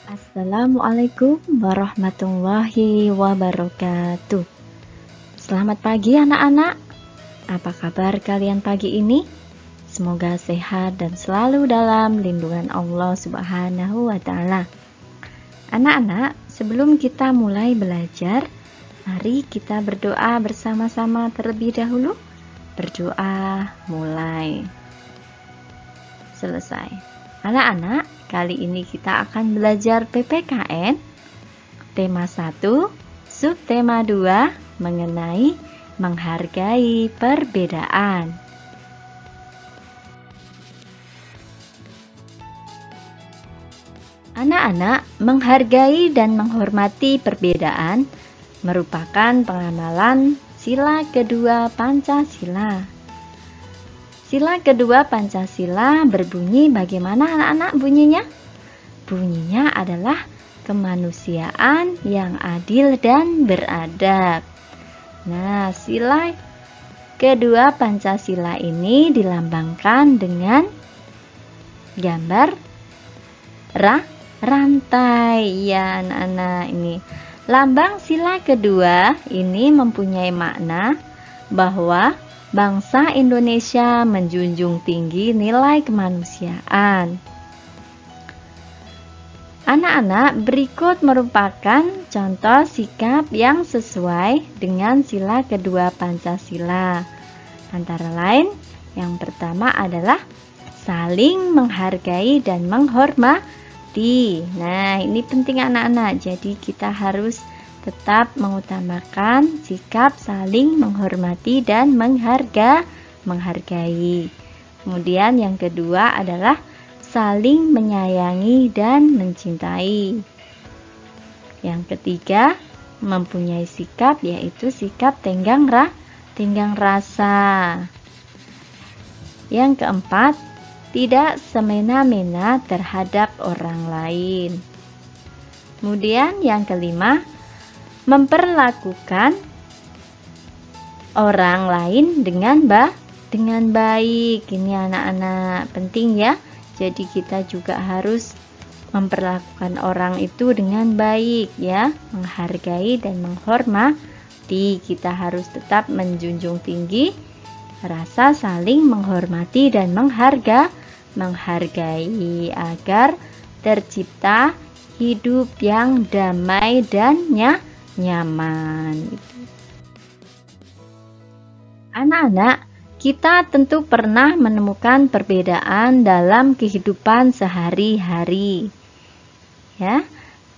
Assalamualaikum warahmatullahi wabarakatuh. Selamat pagi anak-anak. Apa kabar kalian pagi ini? Semoga sehat dan selalu dalam lindungan Allah Subhanahu wa Ta'ala. Anak-anak, sebelum kita mulai belajar, mari kita berdoa bersama-sama terlebih dahulu. Berdoa mulai. Selesai. Anak-anak, kali ini kita akan belajar PPKN tema 1, subtema 2 mengenai menghargai perbedaan. Anak-anak, menghargai dan menghormati perbedaan merupakan pengamalan sila kedua Pancasila. Sila kedua Pancasila berbunyi bagaimana anak-anak bunyinya? Bunyinya adalah kemanusiaan yang adil dan beradab. Nah, sila kedua Pancasila ini dilambangkan dengan gambar rantai. Ya anak-anak, ini lambang sila kedua ini mempunyai makna bahwa bangsa Indonesia menjunjung tinggi nilai kemanusiaan. Anak-anak, berikut merupakan contoh sikap yang sesuai dengan sila kedua Pancasila. Antara lain, yang pertama adalah saling menghargai dan menghormati. Nah, ini penting anak-anak. Jadi kita harus tetap mengutamakan sikap saling menghormati dan menghargai. Kemudian yang kedua adalah saling menyayangi dan mencintai. Yang ketiga, mempunyai sikap yaitu sikap tenggang rasa. Yang keempat, tidak semena-mena terhadap orang lain. Kemudian yang kelima, memperlakukan orang lain dengan baik. Ini anak-anak penting ya. Jadi kita juga harus memperlakukan orang itu dengan baik ya, menghargai dan menghormati. Kita harus tetap menjunjung tinggi rasa saling menghormati dan menghargai agar tercipta hidup yang damai dan nyaman. Anak-anak, kita tentu pernah menemukan perbedaan dalam kehidupan sehari-hari. Ya.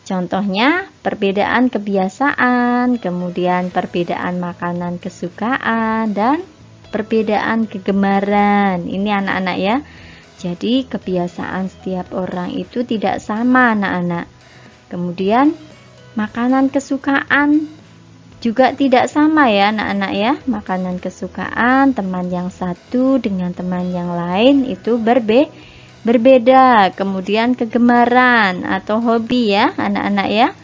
Contohnya perbedaan kebiasaan, kemudian perbedaan makanan kesukaan dan perbedaan kegemaran. Ini anak-anak ya. Jadi kebiasaan setiap orang itu tidak sama anak-anak. Kemudian makanan kesukaan juga tidak sama ya anak-anak ya. Makanan kesukaan teman yang satu dengan teman yang lain itu berbeda. Kemudian kegemaran atau hobi ya anak-anak ya.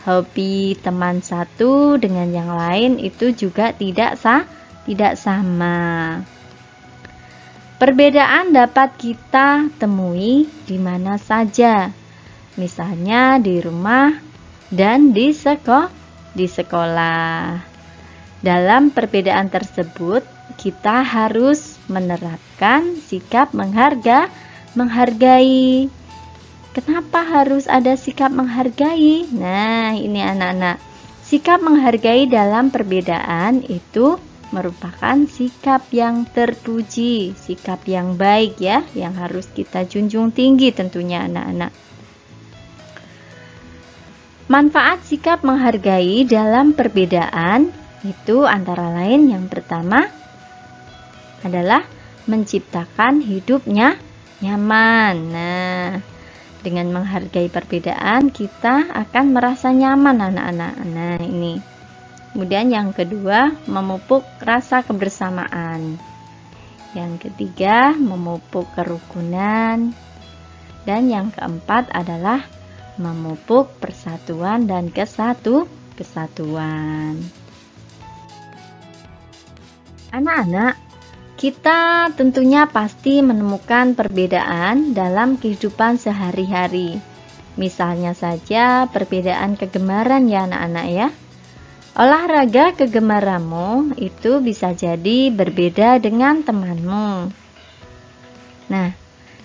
Hobi teman satu dengan yang lain itu juga tidak sama. Perbedaan dapat kita temui di mana saja. Misalnya di rumah dan di sekolah. Dalam perbedaan tersebut, kita harus menerapkan sikap menghargai. Kenapa harus ada sikap menghargai? Nah, ini anak-anak. Sikap menghargai dalam perbedaan itu merupakan sikap yang terpuji, sikap yang baik ya, yang harus kita junjung tinggi tentunya anak-anak. Manfaat sikap menghargai dalam perbedaan itu antara lain yang pertama adalah menciptakan hidupnya nyaman. Nah, dengan menghargai perbedaan kita akan merasa nyaman anak-anak. Nah, ini. Kemudian yang kedua, memupuk rasa kebersamaan. Yang ketiga, memupuk kerukunan. Dan yang keempat adalah memupuk persatuan dan kesatuan. Anak-anak, kita tentunya pasti menemukan perbedaan dalam kehidupan sehari-hari. Misalnya saja perbedaan kegemaran ya anak-anak ya. Olahraga kegemaranmu itu bisa jadi berbeda dengan temanmu. Nah,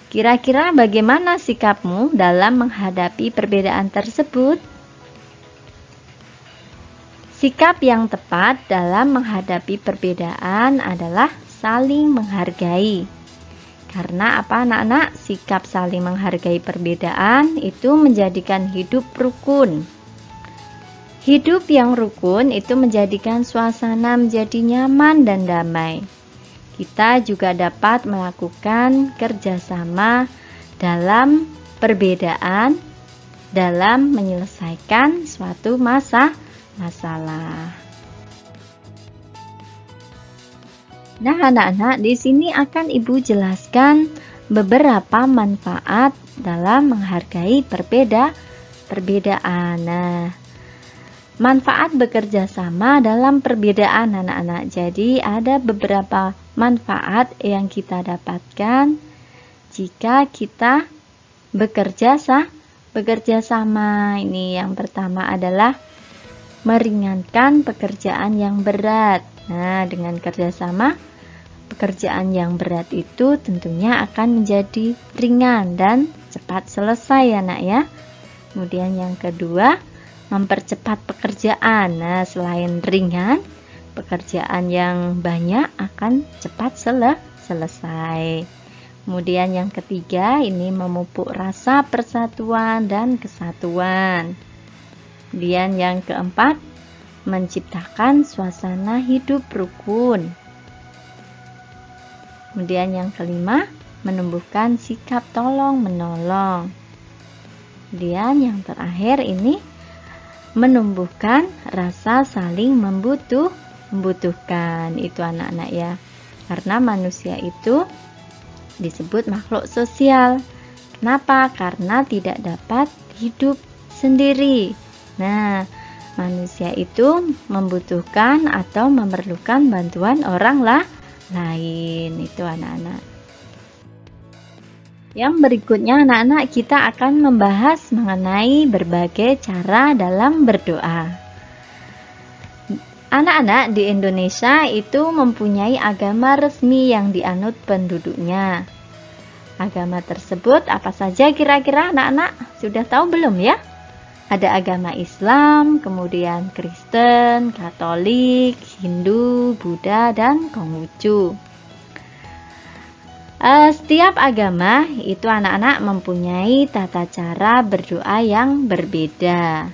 kira-kira bagaimana sikapmu dalam menghadapi perbedaan tersebut? Sikap yang tepat dalam menghadapi perbedaan adalah saling menghargai. Karena apa anak-anak? Sikap saling menghargai perbedaan itu menjadikan hidup rukun. Hidup yang rukun itu menjadikan suasana menjadi nyaman dan damai. Kita juga dapat melakukan kerjasama dalam perbedaan dalam menyelesaikan suatu masalah. Nah, anak-anak, di sini akan Ibu jelaskan beberapa manfaat dalam menghargai perbedaan. Nah, manfaat bekerja sama dalam perbedaan anak-anak. Jadi ada beberapa manfaat yang kita dapatkan jika kita bekerja sama. Ini yang pertama adalah meringankan pekerjaan yang berat. Nah, dengan kerjasama pekerjaan yang berat itu tentunya akan menjadi ringan dan cepat selesai ya nak ya. Kemudian yang kedua, mempercepat pekerjaan. Nah, selain ringan, pekerjaan yang banyak akan cepat selesai. Kemudian yang ketiga, ini memupuk rasa persatuan dan kesatuan. Kemudian yang keempat, menciptakan suasana hidup rukun. Kemudian yang kelima, menumbuhkan sikap tolong-menolong. Kemudian yang terakhir ini menumbuhkan rasa saling membutuhkan. Itu anak-anak ya. Karena manusia itu disebut makhluk sosial. Kenapa? Karena tidak dapat hidup sendiri. Nah, manusia itu membutuhkan atau memerlukan bantuan orang lain. Itu anak-anak. Yang berikutnya anak-anak, kita akan membahas mengenai berbagai cara dalam berdoa. Anak-anak, di Indonesia itu mempunyai agama resmi yang dianut penduduknya. Agama tersebut apa saja kira-kira anak-anak? Sudah tahu belum ya? Ada agama Islam, kemudian Kristen, Katolik, Hindu, Buddha, dan Konghucu. Setiap agama itu anak-anak mempunyai tata cara berdoa yang berbeda.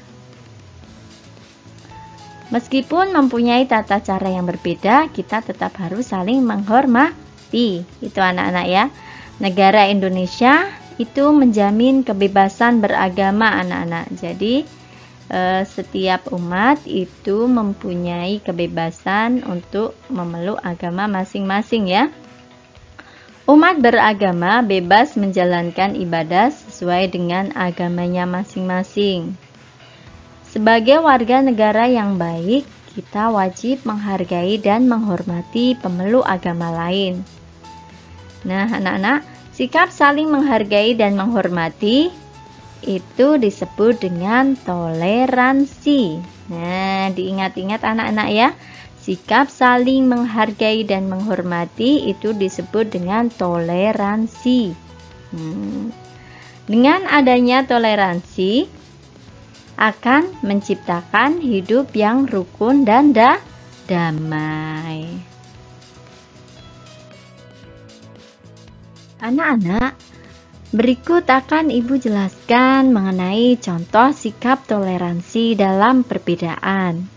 Meskipun mempunyai tata cara yang berbeda, kita tetap harus saling menghormati. Itu anak-anak ya. Negara Indonesia itu menjamin kebebasan beragama anak-anak. Jadi setiap umat itu mempunyai kebebasan untuk memeluk agama masing-masing ya. Umat beragama bebas menjalankan ibadah sesuai dengan agamanya masing-masing. Sebagai warga negara yang baik, kita wajib menghargai dan menghormati pemeluk agama lain. Nah, anak-anak, sikap saling menghargai dan menghormati itu disebut dengan toleransi. Nah, diingat-ingat anak-anak ya. Sikap saling menghargai dan menghormati itu disebut dengan toleransi. Dengan adanya toleransi akan menciptakan hidup yang rukun dan damai. Anak-anak, berikut akan Ibu jelaskan mengenai contoh sikap toleransi dalam perbedaan.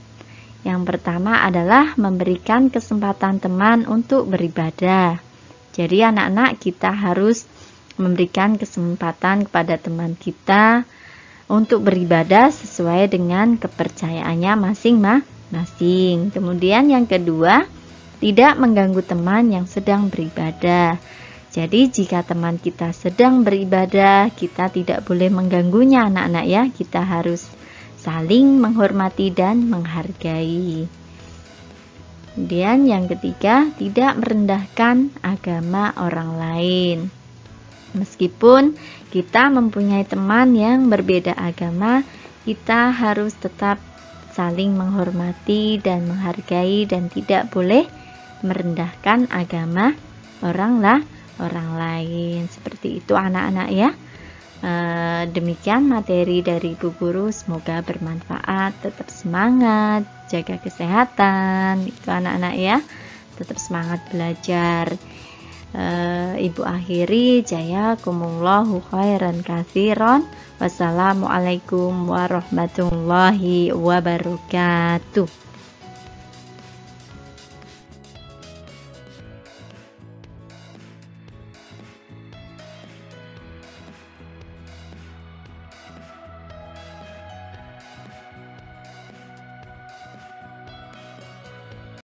Yang pertama adalah memberikan kesempatan teman untuk beribadah. Jadi anak-anak, kita harus memberikan kesempatan kepada teman kita untuk beribadah sesuai dengan kepercayaannya masing-masing. Kemudian yang kedua, tidak mengganggu teman yang sedang beribadah. Jadi jika teman kita sedang beribadah, kita tidak boleh mengganggunya anak-anak ya. Kita harus saling menghormati dan menghargai. Kemudian yang ketiga, tidak merendahkan agama orang lain. Meskipun kita mempunyai teman yang berbeda agama, kita harus tetap saling menghormati dan menghargai dan tidak boleh merendahkan agama orang lain. Seperti itu anak-anak ya. Demikian materi dari Ibu Guru, semoga bermanfaat. Tetap semangat, jaga kesehatan itu anak-anak ya, tetap semangat belajar. Ibu akhiri, jazakumullahu khairan katsiran. Wassalamualaikum warahmatullahi wabarakatuh.